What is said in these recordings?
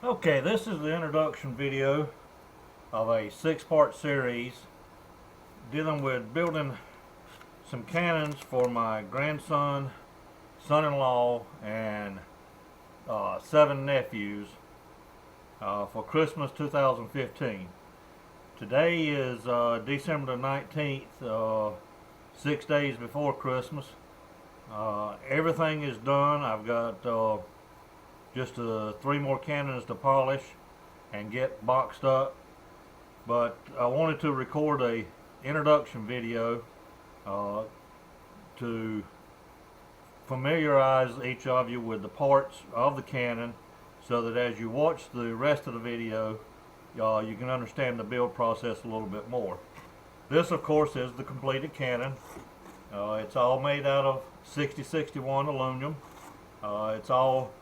Okay, this is the introduction video of a 6-part series dealing with building some cannons for my grandson, son-in-law, and 7 nephews for Christmas 2015. Today is December the 19th, 6 days before Christmas. Everything is done. I've got just 3 more cannons to polish and get boxed up, but I wanted to record a introduction video to familiarize each of you with the parts of the cannon, so that as you watch the rest of the video you can understand the build process a little bit more. This, of course, is the completed cannon. It's all made out of 6061 aluminum. It's all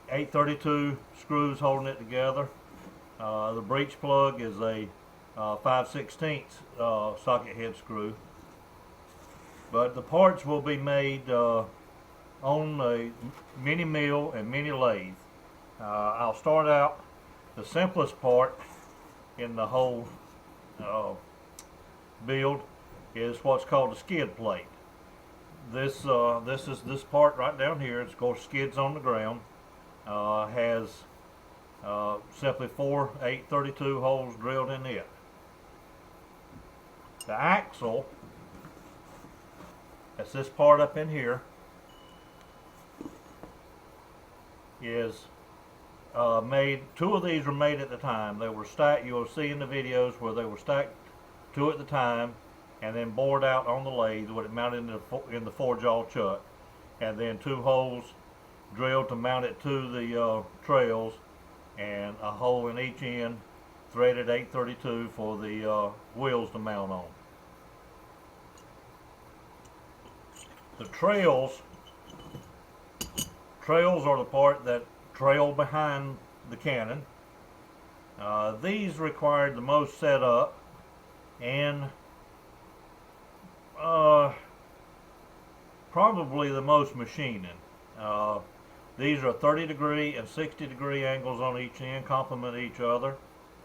832 screws holding it together. The breech plug is a 5/16 socket head screw. But the parts will be made on a mini mill and mini lathe. I'll start out, the simplest part in the whole build is what's called a skid plate. This is this part right down here. It's, of course, skids on the ground. Has simply 4 832 holes drilled in it. The axle, that's this part up in here, is made, 2 of these were made at the time. They were stacked. You'll see in the videos where they were stacked 2 at the time and then bored out on the lathe with it mounted in the four-jaw chuck, and then 2 holes drilled to mount it to the trails, and a hole in each end, threaded 832 for the wheels to mount on. The trails are the part that trail behind the cannon. These required the most setup and probably the most machining. These are 30-degree and 60-degree angles on each end, complement each other.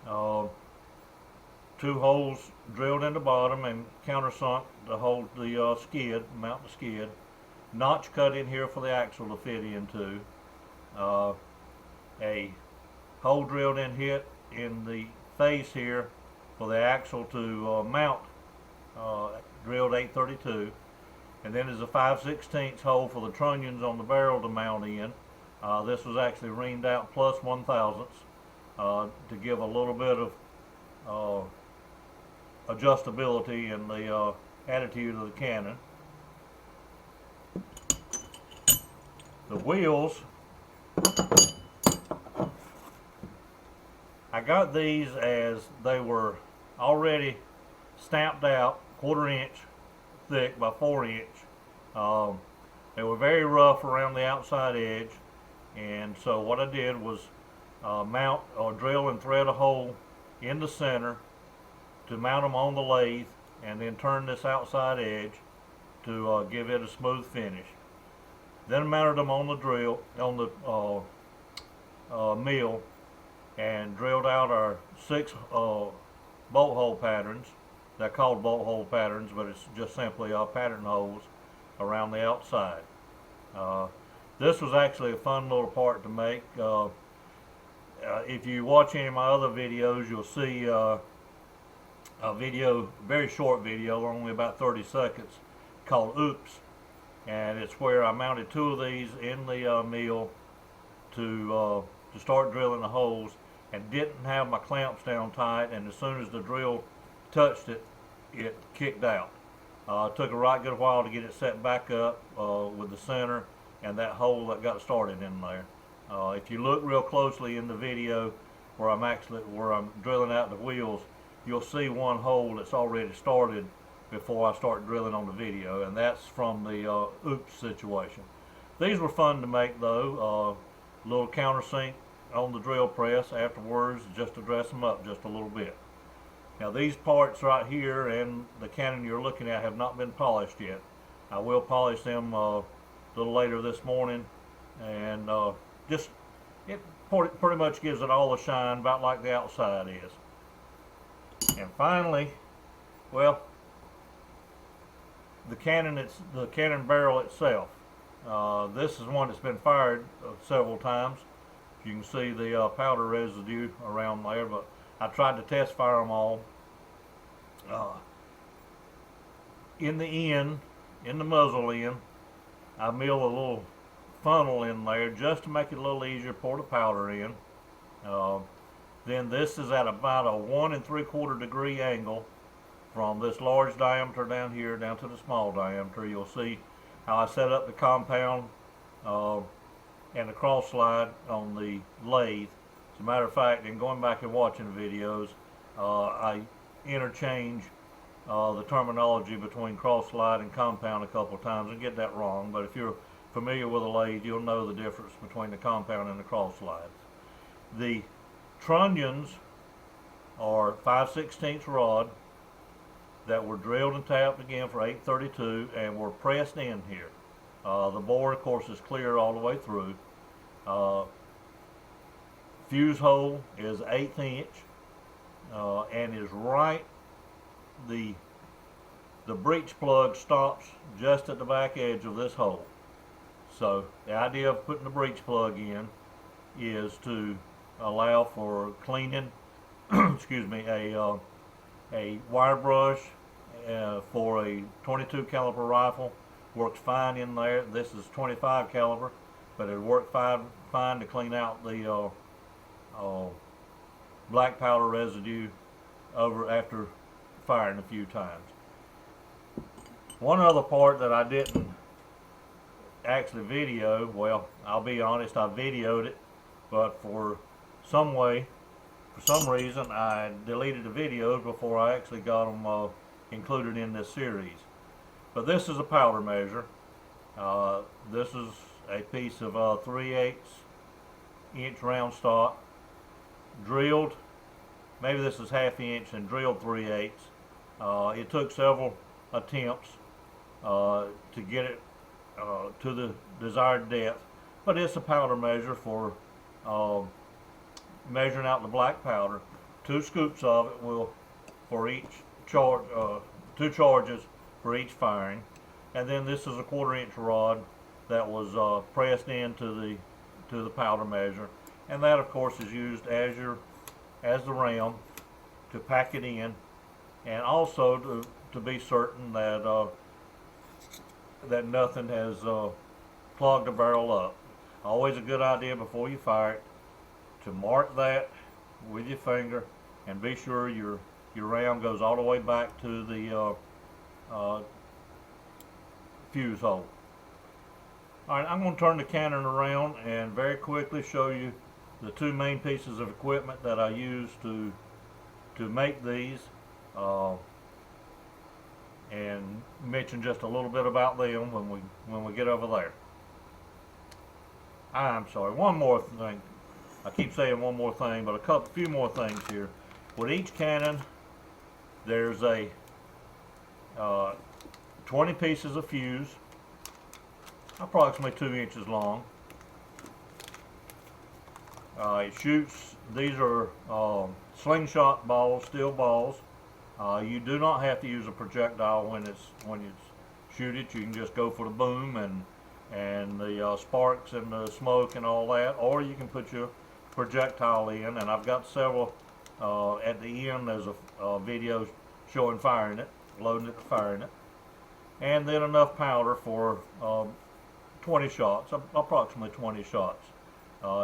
2 holes drilled in the bottom and countersunk to hold the skid, mount the skid. Notch cut in here for the axle to fit into. A hole drilled in the face here for the axle to mount, drilled 832. And then there's a 5/16 hole for the trunnions on the barrel to mount in. This was actually reamed out plus 1/1000 to give a little bit of adjustability in the attitude of the cannon. The wheels, I got these as they were already stamped out, 1/4 inch thick by 4 inch. They were very rough around the outside edge, and so what I did was mount or drill and thread a hole in the center to mount them on the lathe, and then turn this outside edge to give it a smooth finish. Then mounted them on the drill, on the mill, and drilled out our 6 bolt hole patterns. They're called bolt hole patterns, but it's just simply pattern holes around the outside. This was actually a fun little part to make. If you watch any of my other videos, you'll see a video, very short video, only about 30 seconds, called Oops. And it's where I mounted 2 of these in the mill to start drilling the holes, and didn't have my clamps down tight, and as soon as the drill touched it, it kicked out. It took a right good while to get it set back up with the center and that hole that got started in there. If you look real closely in the video where I'm drilling out the wheels, you'll see one hole that's already started before I start drilling on the video, and that's from the Oops situation. These were fun to make though. Little countersink on the drill press afterwards, just to dress them up just a little bit. Now these parts right here and the cannon you're looking at have not been polished yet. I will polish them a little later this morning, and just it pretty much gives it all the shine, about like the outside is. And finally, well, the cannon barrel itself. This is one that's been fired several times. You can see the powder residue around there, but I tried to test fire them all. In the end, in the muzzle end, I milled a little funnel in there just to make it a little easier to pour the powder in. Then this is at about a 1 3/4 degree angle from this large diameter down here down to the small diameter. You'll see how I set up the compound and the cross slide on the lathe. As a matter of fact, in going back and watching the videos, I interchange the terminology between cross slide and compound a couple of times and get that wrong, but if you're familiar with a lathe, you'll know the difference between the compound and the cross slides. The trunnions are 5/16 rod that were drilled and tapped again for 832 and were pressed in here. The bore, of course, is clear all the way through. Fuse hole is 1/8 inch and is right. The breech plug stops just at the back edge of this hole. So the idea of putting the breech plug in is to allow for cleaning excuse me, a wire brush for a 22 caliber rifle works fine in there. This is 25 caliber, but it worked fine to clean out the black powder residue over after firing a few times. One other part that I didn't actually video, well, I'll be honest, I videoed it, but for some reason I deleted the videos before I actually got them included in this series. But this is a powder measure. This is a piece of 3/8 inch round stock, drilled, maybe this is 1/2 inch and drilled 3/8. It took several attempts to get it to the desired depth, but it's a powder measure for measuring out the black powder. 2 scoops of it will for each charge, 2 charges for each firing, and then this is a 1/4 inch rod that was pressed into the powder measure, and that of course is used as the round to pack it in, and also to be certain that that nothing has clogged the barrel up. Always a good idea before you fire it to mark that with your finger and be sure your round goes all the way back to the fuse hole. Alright, I'm going to turn the cannon around and very quickly show you the 2 main pieces of equipment that I use to make these, and mention just a little bit about them when we get over there. I'm sorry, one more thing. I keep saying one more thing, but a few more things here. With each cannon, there's a 20 pieces of fuse, approximately 2 inches long. It shoots, these are slingshot balls, steel balls. You do not have to use a projectile when you shoot it. You can just go for the boom and the sparks and the smoke and all that, or you can put your projectile in, and I've got several at the end. There's a video showing firing it, loading it, firing it, and then enough powder for 20 shots, approximately 20 shots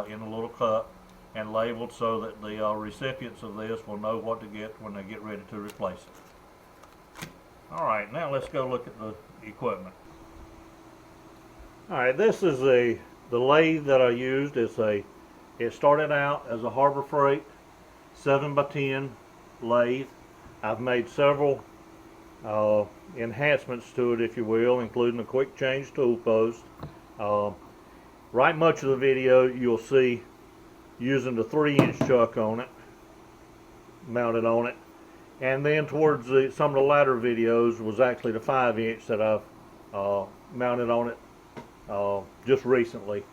in a little cup, and labeled so that the recipients of this will know what to get when they get ready to replace it. Alright, now let's go look at the equipment. Alright, this is the lathe that I used. It started out as a Harbor Freight 7x10 lathe. I've made several enhancements to it, if you will, including a quick change tool post. Right much of the video you'll see using the 3-inch chuck on it, mounted on it, and then towards some of the latter videos was actually the 5-inch that I've mounted on it just recently.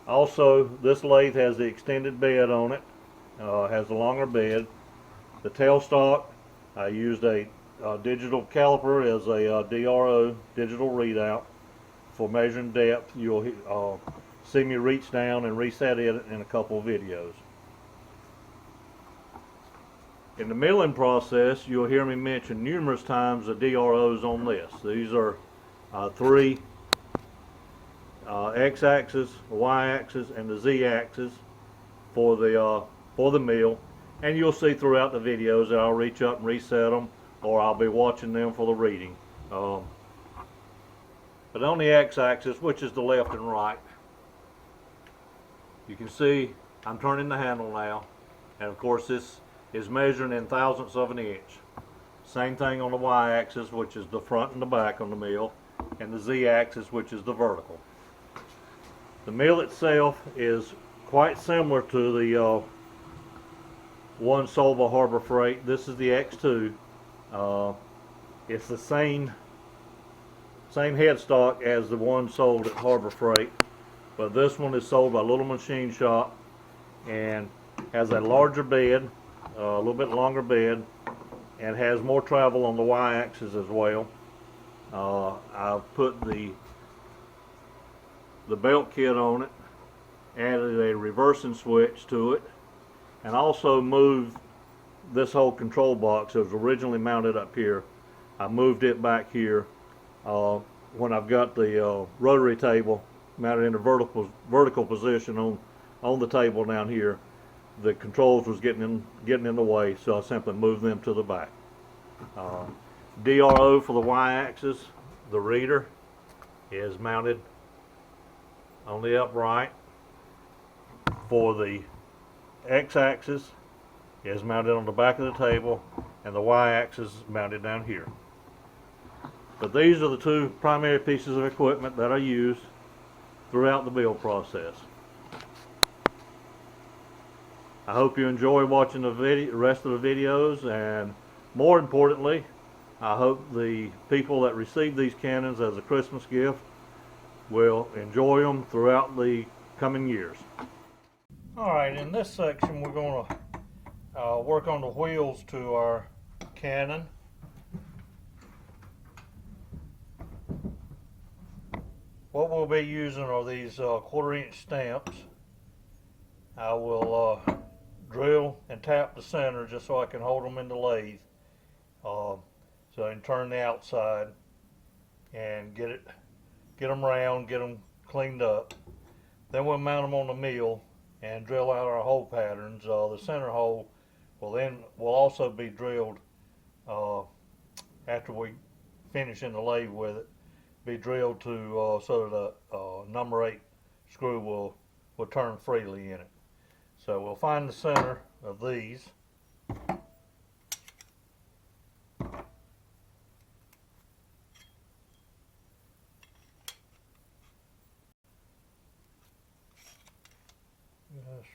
Also, this lathe has the extended bed on it, has a longer bed. The tailstock, I used a digital caliper as a DRO, digital readout, for measuring depth. You'll see me reach down and reset it in a couple of videos. In the milling process, you'll hear me mention numerous times the DROs on this. These are three X-axis, Y-axis, and the Z-axis for the mill. And you'll see throughout the videos that I'll reach up and reset them, or I'll be watching them for the reading. But on the X-axis, which is the left and right, you can see I'm turning the handle now, and of course this is measuring in thousandths of an inch. Same thing on the Y-axis, which is the front and the back on the mill, and the Z-axis, which is the vertical. The mill itself is quite similar to the one sold by Harbor Freight. This is the X2. It's the same headstock as the one sold at Harbor Freight, but this one is sold by Little Machine Shop and has a larger bed, a little bit longer bed, and has more travel on the Y-axis as well. I've put the belt kit on it, added a reversing switch to it, and also moved this whole control box that was originally mounted up here. I moved it back here when I've got the rotary table mounted in a vertical position on the table down here. The controls was getting in the way, so I simply moved them to the back. DRO for the Y-axis, the reader is mounted on the upright. For the X-axis is mounted on the back of the table, and the Y-axis is mounted down here. But these are the two primary pieces of equipment that I use throughout the build process. I hope you enjoy watching the rest of the videos, and more importantly, I hope the people that receive these cannons as a Christmas gift will enjoy them throughout the coming years. Alright, in this section we're going to work on the wheels to our cannon. What we'll be using are these 1/4 inch stamps. I will drill and tap the center just so I can hold them in the lathe, so I can turn the outside and get them round, get them cleaned up. Then we'll mount them on the mill and drill out our hole patterns. The center hole will also be drilled after we finish in the lathe with it. Be drilled to so that the number 8 screw will turn freely in it. So we'll find the center of these. Yes.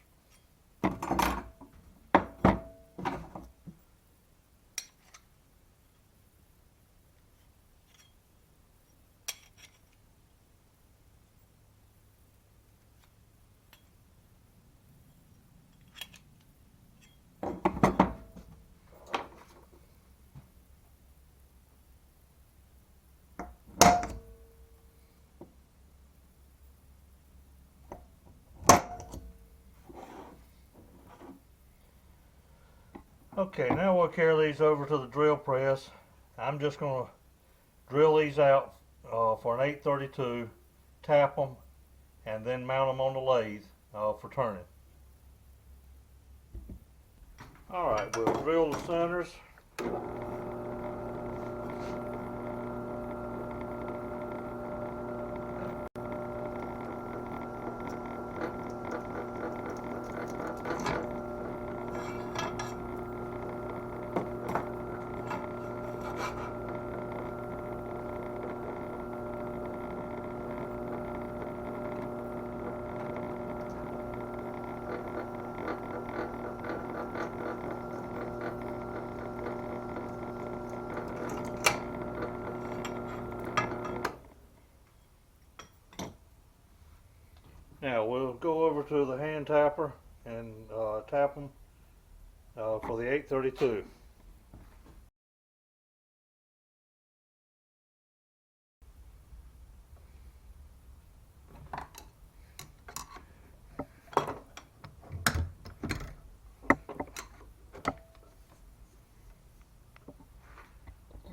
Okay, now we'll carry these over to the drill press. I'm just going to drill these out for an 832, tap them, and then mount them on the lathe for turning. Alright, we'll drill the centers. Now we'll go over to the hand tapper and tap them for the 832.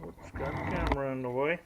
Oops, got the camera in the way.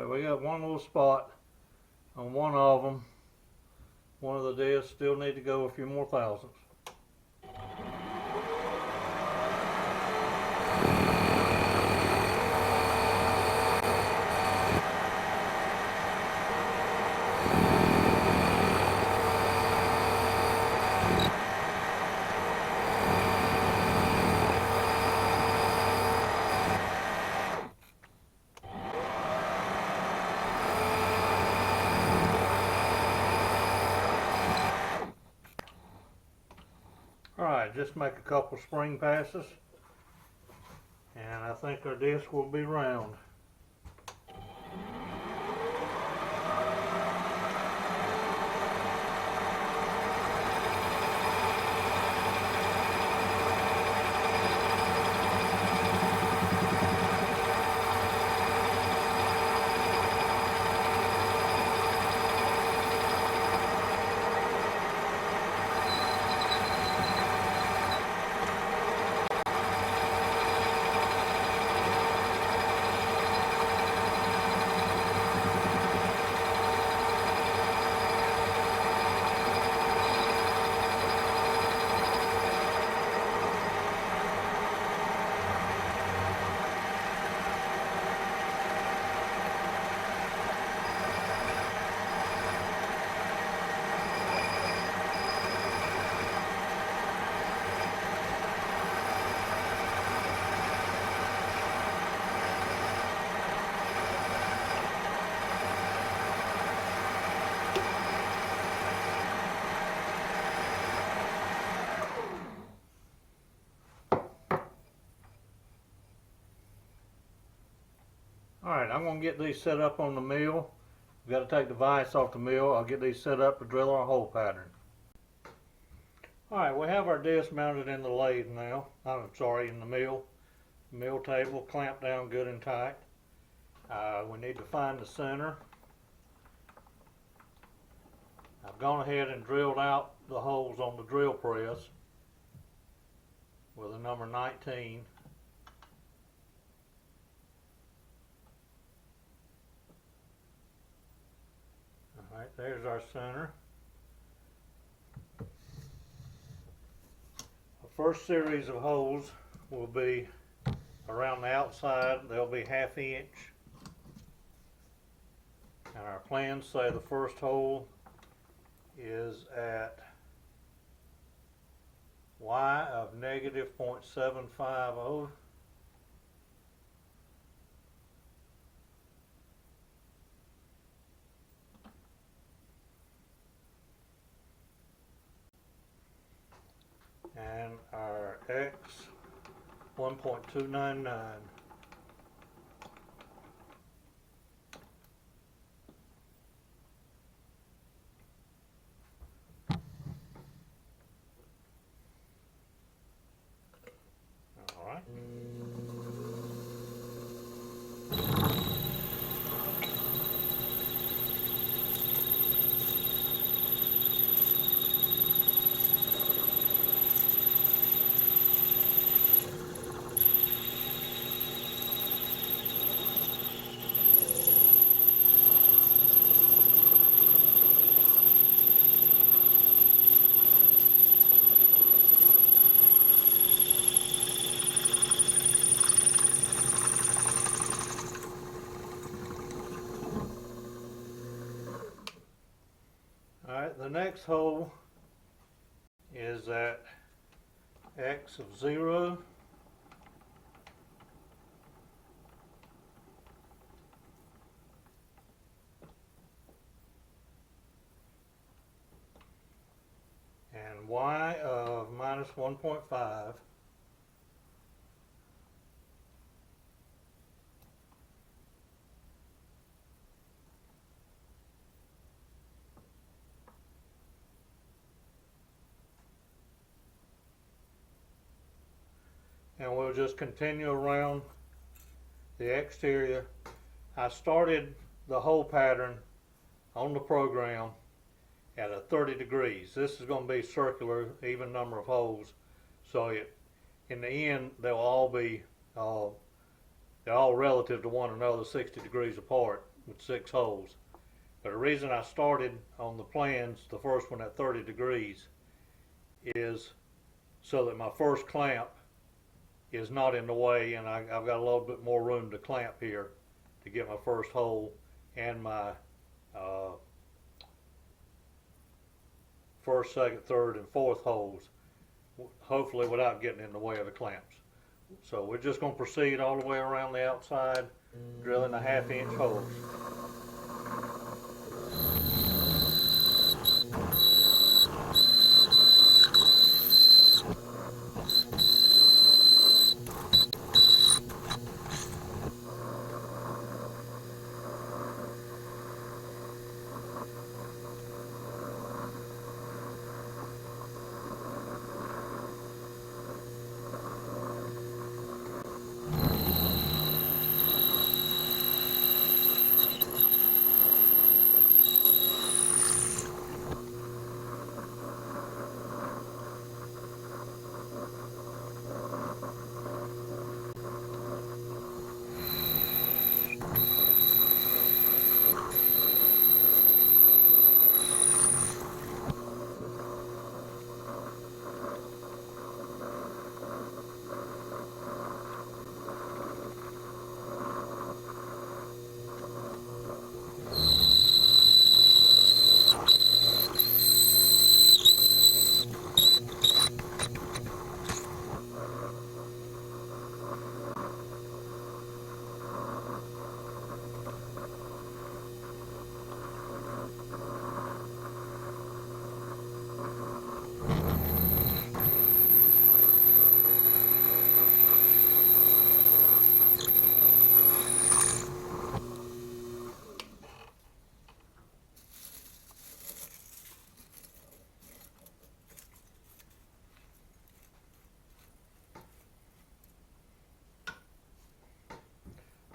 We got one little spot on one of them. One of the discs still need to go a few more thousandths. Alright, just make a couple spring passes and I think our disc will be round. Alright, I'm going to get these set up on the mill. We've got to take the vise off the mill. I'll get these set up to drill our hole pattern. Alright, we have our disc mounted in the lathe now. I'm sorry, in the mill. Mill table clamped down good and tight. We need to find the center. I've gone ahead and drilled out the holes on the drill press. with a number 19. Alright, there's our center. The first series of holes will be around the outside. They'll be 1/2 inch. And our plans say the first hole is at y of negative 0.750. And our x 1.299. All right. Alright, the next hole is at x of 0. And y of minus 1.5. And we'll just continue around the exterior. I started the hole pattern on the program at a 30 degrees. This is going to be circular, even number of holes. So in the end, they'll all be, they're all relative to one another, 60 degrees apart with 6 holes. But the reason I started on the plans, the first one at 30 degrees, is so that my first clamp is not in the way, and I've got a little bit more room to clamp here to get my first hole and my first, second, third, and fourth holes, hopefully without getting in the way of the clamps. So we're just going to proceed all the way around the outside, drilling the 1/2 inch holes.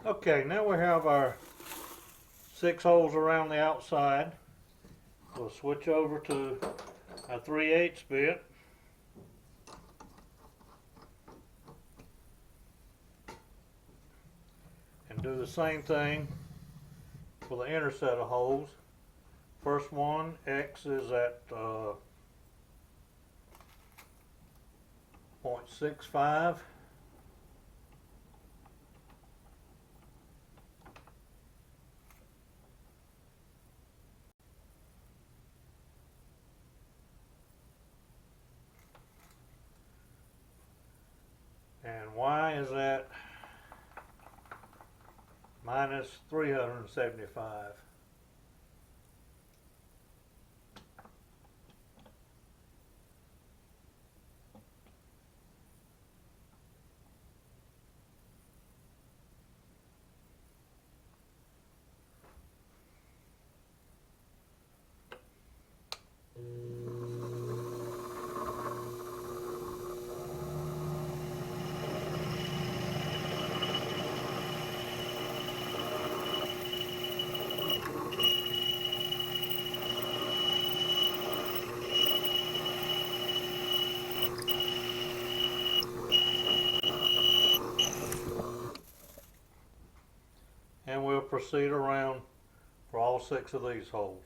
Okay, now we have our 6 holes around the outside. We'll switch over to our 3/8 bit. and do the same thing for the inner set of holes. First one, X is at 0.65. And Y is at minus 375. And we'll proceed around for all 6 of these holes.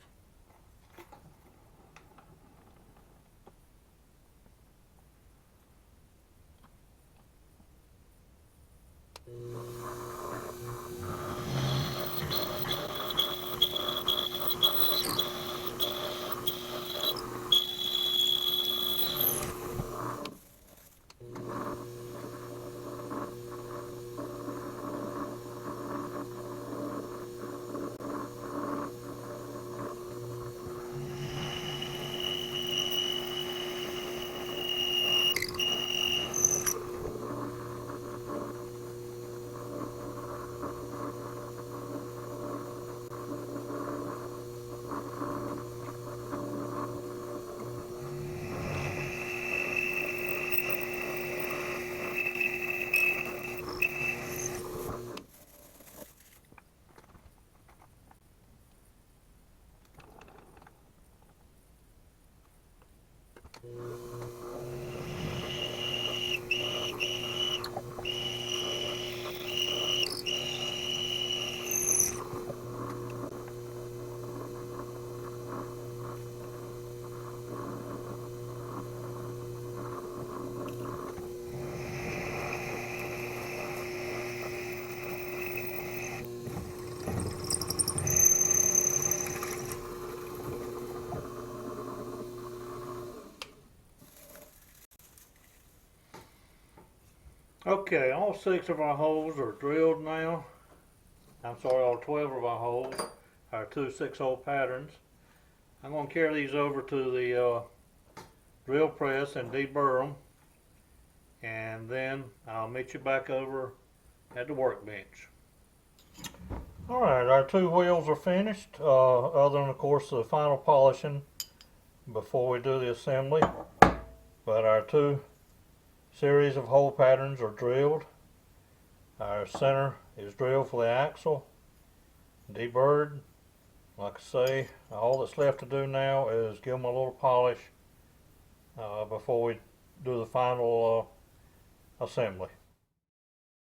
Okay, all 6 of our holes are drilled now. I'm sorry, all 12 of our holes, our 2 6-hole patterns. I'm going to carry these over to the drill press and deburr them, and then I'll meet you back over at the workbench. Alright, our 2 wheels are finished, other than of course the final polishing before we do the assembly. But our 2 series of hole patterns are drilled. Our center is drilled for the axle, deburred. Like I say, all that's left to do now is give them a little polish before we do the final assembly.